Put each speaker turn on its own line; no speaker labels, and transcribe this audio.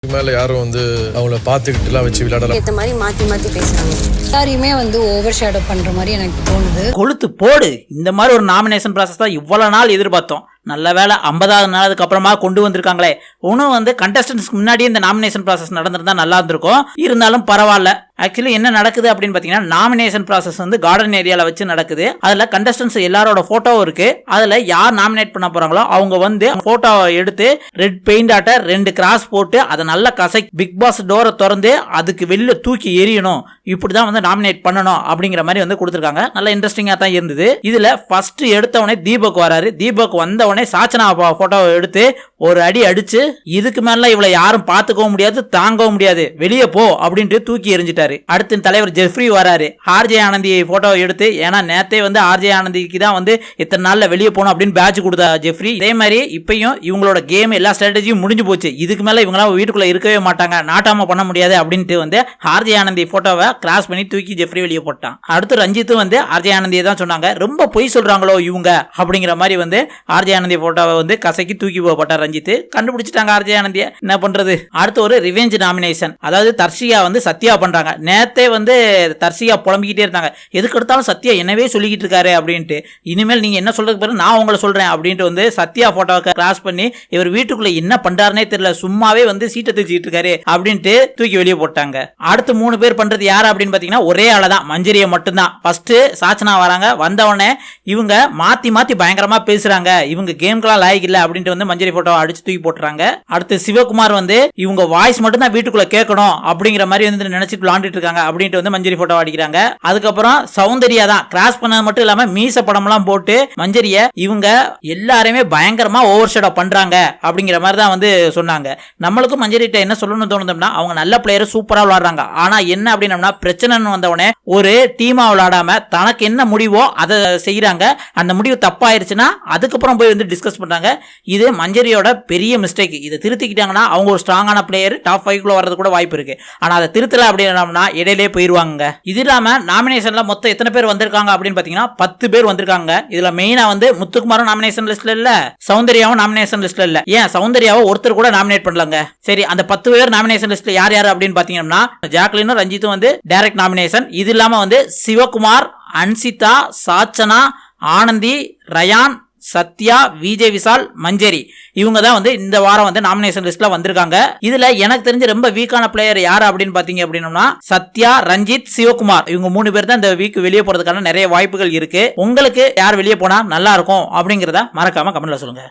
மேல யாரும் வந்து அவங்கள பார்த்துக்கிட்டுலாம் வச்சு விளையாடலாம்
ஏற்ற மாதிரி மாற்றி மாற்றி பேசுகிறாங்க.
எல்லாரையுமே ஓவர் ஷேடோ பண்ற மாதிரி எனக்கு தோணுது.
கொளுத்து போடு. இந்த மாதிரி ஒரு நாமினேஷன் ப்ராசஸ் தான் இவ்வளவு நாள் எதிர்பார்த்தோம். நல்ல வேலை 50வது நாளுக்கு அப்புறமா கொண்டு வந்திருக்காங்களே. ஒன்றும் கண்டஸ்டன்ஸ்க்கு முன்னாடியே இந்த நாமினேஷன் ப்ராசஸ் நடந்திருந்தா நல்லா இருந்திருக்கும். இருந்தாலும் பரவாயில்ல. ஆக்சுவலி என்ன நடக்குது அப்படின்னு பார்த்தீங்கன்னா, நாமினேஷன் ப்ராசஸ் கார்டன் ஏரியாவில் வச்சு நடக்குது. அதில் கண்டஸ்டன்ஸ் எல்லாரோட ஃபோட்டோவும் இருக்கு. அதில் யார் நாமினேட் பண்ண போறாங்களோ அவங்க ஃபோட்டோவை எடுத்து ரெட் பெயிண்ட் ஆட்ட 2 கிராஸ் போட்டு அதை நல்லா பிக் பாஸ் டோரை திறந்து அதுக்கு வெளியில தூக்கி எரியணும், இப்படிதான் நாமினேட் பண்ணணும் அப்படிங்கிற மாதிரி கொடுத்துருக்காங்க. நல்லா இன்ட்ரெஸ்டிங்காக தான் இருந்தது. இதுல ஃபர்ஸ்ட் எடுத்தவனே தீபக் வராரு. தீபக் வந்தவனே சாச்சனா போட்டோவை எடுத்து ஒரு அடி அடிச்சு, இதுக்கு மேல இவளை யாரும் பார்த்துக்கவும் முடியாது, தாங்கவும் முடியாது, வெளியே போ அப்படின்ட்டு தூக்கி எரிஞ்சிட்டாரு. அடுத்து தலைவர் ஜெஃப்ரி வராரு. ஆர்ஜே ஆனந்தி போட்டோவை எடுத்து, ஏன்னா நேத்தே ஆர்ஜே ஆனந்திக்கு தான் இத்தனை நாள்ல வெளியே போகணும் அப்படின்னு பேட்ச் கொடுத்தா ஜெஃப்ரி. இதே மாதிரி இப்பயும் இவங்களோட கேம் எல்லா ஸ்ட்ராட்டஜியும் முடிஞ்சு போச்சு. இதுக்கு மேல இவங்களாம் வீட்டுக்குள்ள இருக்கவே மாட்டாங்க, நாட்டாம பண்ண முடியாது அப்படின்ட்டு ஆர்ஜே ஆனந்தி போட்டோவை கிராஸ் பண்ணி தூக்கி ஜெஃப்ரி வெளியே போட்டான். அடுத்து ரஞ்சித்தும் ஆர்ஜே ஆனந்தியை தான் சொன்னாங்க. ரொம்ப பொய் சொல்றாங்களோ இவங்க அப்படிங்கிற மாதிரி ஆர்ஜே ஆனந்தி போட்டோவை கசக்கி தூக்கி போட்டார் ரஞ்சித். கண்டுபிடிச்சிட்டாங்க ஆர்ஜே ஆனந்தியை, என்ன பண்றது. அடுத்து ஒரு ரிவெஞ்ச் நாமினேஷன். அதாவது தர்ஷிகா சத்யா பண்றாங்க. நேத்தே தர்ஷிகா புலம்பிக்கிட்டே இருந்தாங்க, எதுக்கு எடுத்தாலும் சத்யா என்னவே சொல்லிக்கிட்டு இருக்காரு அப்படின்ட்டு. இனிமேல் நீங்க என்ன சொல்றதுக்கு பிறகு நான் உங்களை சொல்றேன் அப்படின்ட்டு சத்யா போட்டோவை கிராஸ் பண்ணி, இவர் வீட்டுக்குள்ள என்ன பண்றாருனே தெரியல, சும்மாவே சீட்டை தூக்கிட்டு இருக்காரு அப்படின்ட்டு தூக்கி வெளியே போட்டாங்க. அடுத்து 3 பேர் பண்றது யாரு அப்படின்னு பாத்தீங்கன்னா, ஒரே ஆளதான், மஞ்சரியை மட்டும்தான். ஃபர்ஸ்ட் சாச்சனா வராங்க. வந்தவொடனே இவங்க மாத்தி மாத்தி பயங்கரமா பேசுறாங்க, இவங்க கேம்கெல்லாம் லாய்க்கு இல்ல அப்படின்ட்டு மஞ்சரி போட்டோ அடிச்சு தூக்கி போட்டுறாங்க. அடுத்து சிவகுமார் இவங்க வாய்ஸ் மட்டும் தான் வீட்டுக்குள்ள கேட்கணும் அப்படிங்கிற மாதிரி நினைச்சிட்டு விளாண்டுட்டு இருக்காங்க அப்படின்ட்டு மஞ்சரி போட்டோ அடிக்கிறாங்க. அதுக்கப்புறம் சௌந்தர்யா தான் கிராஸ் பண்ணது மட்டும் இல்லாம மீச படம் எல்லாம் போட்டு மஞ்சரிய இவங்க எல்லாருமே பயங்கரமா ஓவர் ஷேடோ பண்றாங்க அப்படிங்கிற மாதிரி தான் சொன்னாங்க. நம்மளுக்கும் மஞ்சரிட்ட என்ன சொல்லணும்னு தோணுதுன்னா, அவங்க நல்ல பிளேயர், சூப்பரா விளையாடுறாங்க. ஆனா என்ன அப்படின்னா, பிரச்சனைன்னு வந்தவனே ஒரு டீமா விளையாடாம தனக்கு என்ன முடிவோ அதை செய்யறாங்க. அந்த முடிவு தப்பாயிருச்சுன்னா அதுக்கப்புறம் போய் டிஸ்கஸ் பண்றாங்க. இது மஞ்சரியோட பெரிய மிஸ்டேக். இதை திருத்திக்கிட்டாங்கன்னா அவங்க ஒரு ஸ்ட்ராங்கான பிளேயர், டாப் 5 வரது கூட வாய்ப்பு இருக்கு. ஆனா அதை திருத்தல அப்படின்னா இடையிலே போயிருவாங்க. இது இல்லாம நாமினேஷன்ல மொத்தம் எத்தனை பேர் வந்திருக்காங்க அப்படின்னு பாத்தீங்கன்னா 10 பேர் வந்திருக்காங்க. இதுல மெயினா முத்துக்குமாரும் நாமினேஷன் லிஸ்ட்ல இல்ல, சௌந்தர்யாவும் நாமினேஷன் லிஸ்ட்ல இல்ல. ஏன் சௌந்தர்யாவை ஒருத்தர் கூட நாமினேட் பண்ணலங்க. சரி, அந்த 10 பேர் நாமினேஷன் லிஸ்ட்ல யார் யார் அப்படின்னு பாத்தீங்கன்னா, ஜாக்லினும் ரஞ்சித்தும் டைரக்ட் நாமினேஷன். இது இல்லாம சிவகுமார், அன்சிதா, சாச்சனா, ஆனந்தி, ரயான், சத்யா, விஜய் விஷால், மஞ்சரி, இவங்க தான் இந்த வாரம் நாமினேஷன் லிஸ்ட்ல வந்திருக்காங்க. இதுல எனக்கு தெரிஞ்ச ரொம்ப வீக்கான பிளேயர் யாரு அப்படின்னு பாத்தீங்க அப்படின்னா, சத்யா, ரஞ்சித், சிவகுமார், இவங்க 3 பேர் தான் இந்த வீக் வெளியே போறதுக்கான நிறைய வாய்ப்புகள் இருக்கு. உங்களுக்கு யார் வெளியே போனா நல்லா இருக்கும் அப்படிங்கறத மறக்காம கமெண்ட்ல சொல்லுங்க.